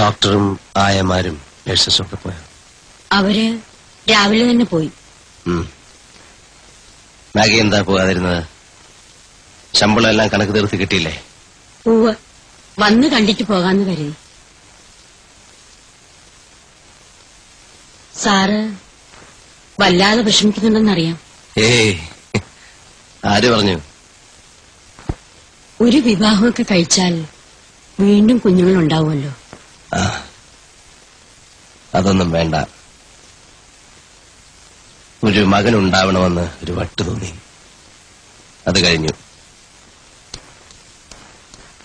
ഡോക്ടറും ആയമാരും നഴ്സസും ഒക്കെ പോയോ? അവര് രാവിലെ തന്നെ പോയി. മാഗി എന്താ പോകാതിരുന്നത്? ശമ്പളം എല്ലാം കണക്ക് തീർത്ത് കിട്ടിയില്ലേ? ഉവ്വ്, വന്ന് കണ്ടിട്ട് പോകാന്ന് കരുതി. സാറ് വല്ലാതെ വിഷമിക്കുന്നുണ്ടെന്നറിയാം. ഏയ്, ആര് പറഞ്ഞു? ഒരു വിവാഹമൊക്കെ കഴിച്ചാൽ വീണ്ടും കുഞ്ഞുങ്ങളുണ്ടാവുമല്ലോ. അതൊന്നും വേണ്ട. ഒരു മകനുണ്ടാവണമെന്ന് ഒരു വട്ട് തോന്നി, അത് കഴിഞ്ഞു.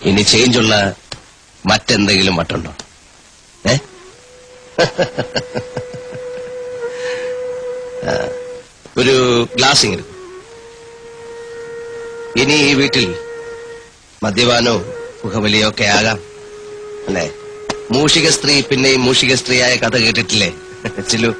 ഇനി ചേഞ്ചുള്ള മറ്റെന്തെങ്കിലും വട്ടുണ്ടോ? ഒരു ഗ്ലാസിങ്. ഇനി ഈ വീട്ടിൽ മദ്യപാനോ പുകവലിയോ ഒക്കെ ആകാം, അല്ലേ? മൂഷിക സ്ത്രീ പിന്നെയും മൂഷിക സ്ത്രീയായ കഥ കേട്ടിട്ടില്ലേ ചിലു?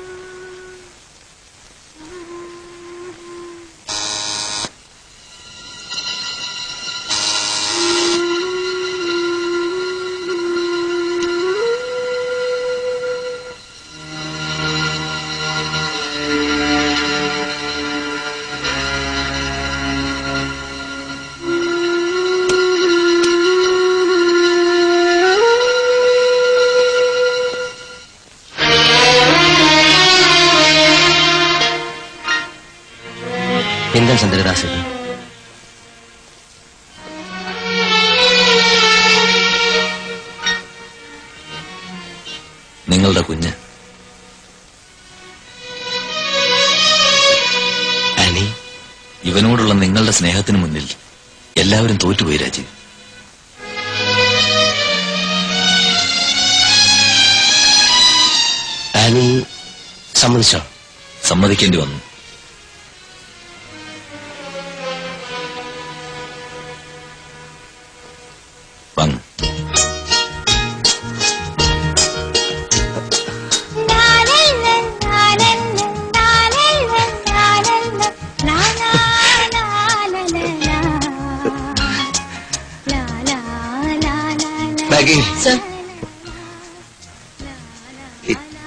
എന്താ ചന്ദ്രദാസ് ഇത്? നിങ്ങളുടെ കുഞ്ഞ് ആനി, ഇവനോടുള്ള നിങ്ങളുടെ സ്നേഹത്തിന് മുന്നിൽ എല്ലാവരും തോറ്റുപോയി രാജീവ്. ആനി സമ്മതിച്ചോ? സമ്മതിക്കേണ്ടി വന്നു. വാങ്ങും.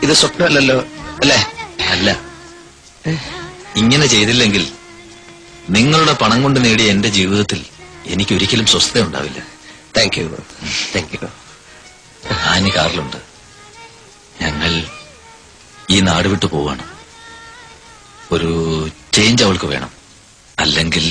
ഇത് സ്വപ്നമല്ലല്ലോ, അല്ലേ? അല്ല, ഇങ്ങനെ ചെയ്തില്ലെങ്കിൽ നിങ്ങളുടെ പണം കൊണ്ട് നേടിയ എന്റെ ജീവിതത്തിൽ എനിക്ക് ഒരിക്കലും സ്വസ്ഥത ഉണ്ടാവില്ല. Thank you, thank you. Annie കാറിലുണ്ട്. ഞങ്ങൾ ഈ നാട് വിട്ടു പോവാണ്. ഒരു ചേഞ്ച് അവൾക്ക് വേണം. അല്ലെങ്കിൽ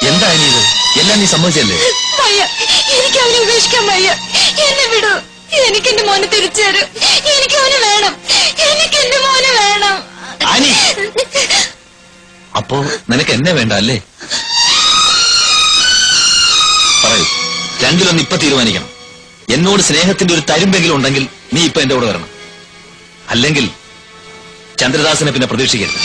എന്താ ഇത്? എല്ലാം നീ സമ്മതിച്ചല്ലേ? എനിക്ക് അവനെ ഉപേക്ഷിക്കാൻ വയ്യ. എന്നെ വിടൂ. എനിക്ക് എന്റെ മോനെ തിരിച്ചു തരൂ. എനിക്ക് അവന് വേണം. എനിക്ക് എന്റെ മോനെ വേണം. ആനി, അപ്പോ നിനക്ക് എന്നെ വേണ്ട അല്ലേ? പറയൂ, രണ്ടിലൊന്ന് ഇപ്പൊ തീരുമാനിക്കണം. എന്നോട് സ്നേഹത്തിന്റെ ഒരു തരുമ്പെങ്കിലും ഉണ്ടെങ്കിൽ നീ ഇപ്പൊ എന്റെ കൂടെ വരണം. അല്ലെങ്കിൽ ചന്ദ്രദാസിനെ പിന്നെ പ്രതീക്ഷിക്കരുത്.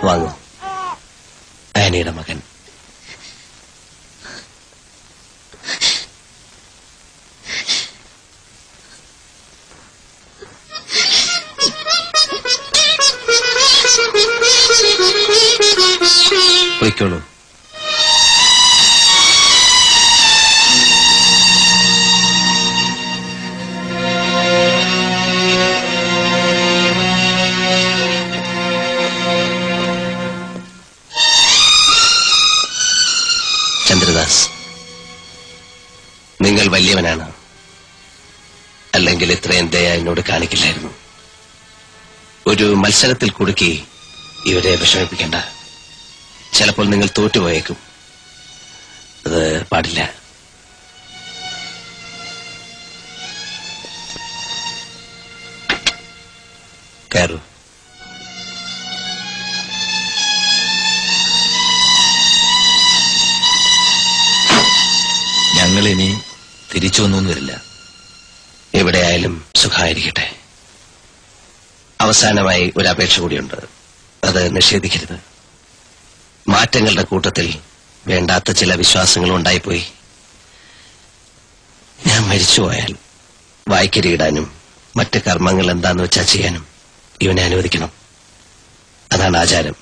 വാങ്ങൂ, ആനിയുടെ മകൻ. പോയിക്കോളൂ. ചന്ദ്രദാസ്, നിങ്ങൾ വലിയവനാണ്. അല്ലെങ്കിൽ ഇത്രയും ദയ എന്നോട് കാണിക്കില്ലായിരുന്നു. ഒരു മത്സരത്തിൽ കുടുക്കി ഇവരെ വിഷമിപ്പിക്കേണ്ട. ചിലപ്പോൾ നിങ്ങൾ തോറ്റുപോയേക്കും. അത് പാടില്ല. കയറൂ. ഞങ്ങളിനി തിരിച്ചു വന്നൊന്നും വരില്ല. എവിടെയായാലും സുഖമായിരിക്കട്ടെ. അവസാനമായി ഒരു അപേക്ഷ കൂടിയുണ്ട്. അത് നിഷേധിക്കരുത്. മാറ്റങ്ങളുടെ കൂട്ടത്തിൽ വേണ്ടാത്ത ചില വിശ്വാസങ്ങളും ഉണ്ടായിപ്പോയി. ഞാൻ മരിച്ചുപോയാൽ വായ്ക്കരിയിടാനും മറ്റ് കർമ്മങ്ങൾ എന്താന്ന് വെച്ചാൽ ചെയ്യാനും ഇവനെ അനുവദിക്കണം. അതാണ് ആചാരം.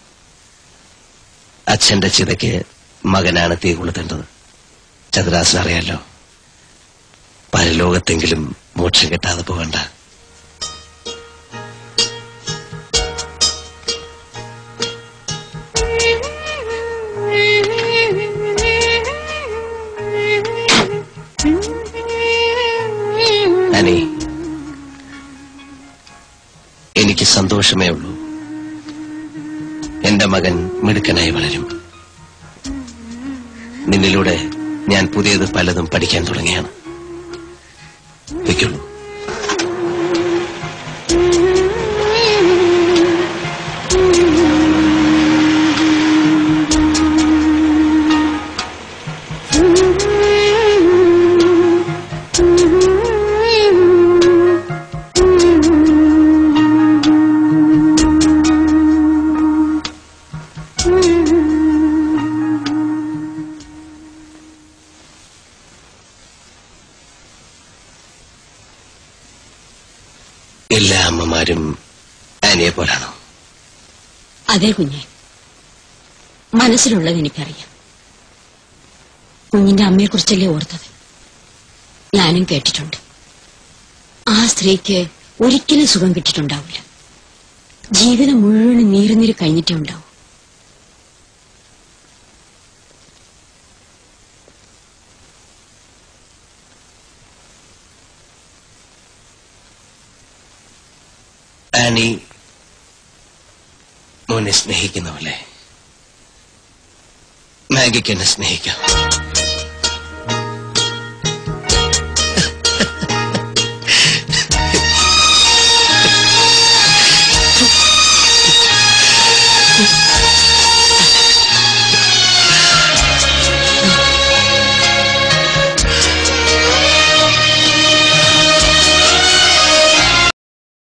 അച്ഛന്റെ ചിതയ്ക്ക് മകനാണ് തീ കൊളുത്തേണ്ടത്. ചന്ദ്രദാസൻ അറിയാലോ. പരലോകത്തെങ്കിലും മോക്ഷം കിട്ടാതെ പോകണ്ട. അനി, എനിക്ക് സന്തോഷമേ ഉള്ളൂ. എന്റെ മകൻ മിടുക്കനായി വളരും. നിന്നിലൂടെ ഞാൻ പുതിയത് പലതും പഠിക്കാൻ തുടങ്ങിയാണ്. വയ്ക്കുള്ളൂ. എല്ലാ അമ്മമാരും ആനിയെ പോലാണോ? അതെ കുഞ്ഞെ, മനസ്സിലുള്ളത് എനിക്കറിയാം. കുഞ്ഞിന്റെ അമ്മയെക്കുറിച്ചല്ലേ ഓർത്തത്. ഞാനും കേട്ടിട്ടുണ്ട്. ആ സ്ത്രീക്ക് ഒരിക്കലും സുഖം കിട്ടിയിട്ടുണ്ടാവില്ല. ജീവിതം മുഴുവൻ നീറുനീര് കഴിഞ്ഞിട്ടേ ഉണ്ടാവും. ആനി മോനെ സ്നേഹിക്കുന്നവല്ലേ? മാഗിക്ക് എന്നെ സ്നേഹിക്കാം.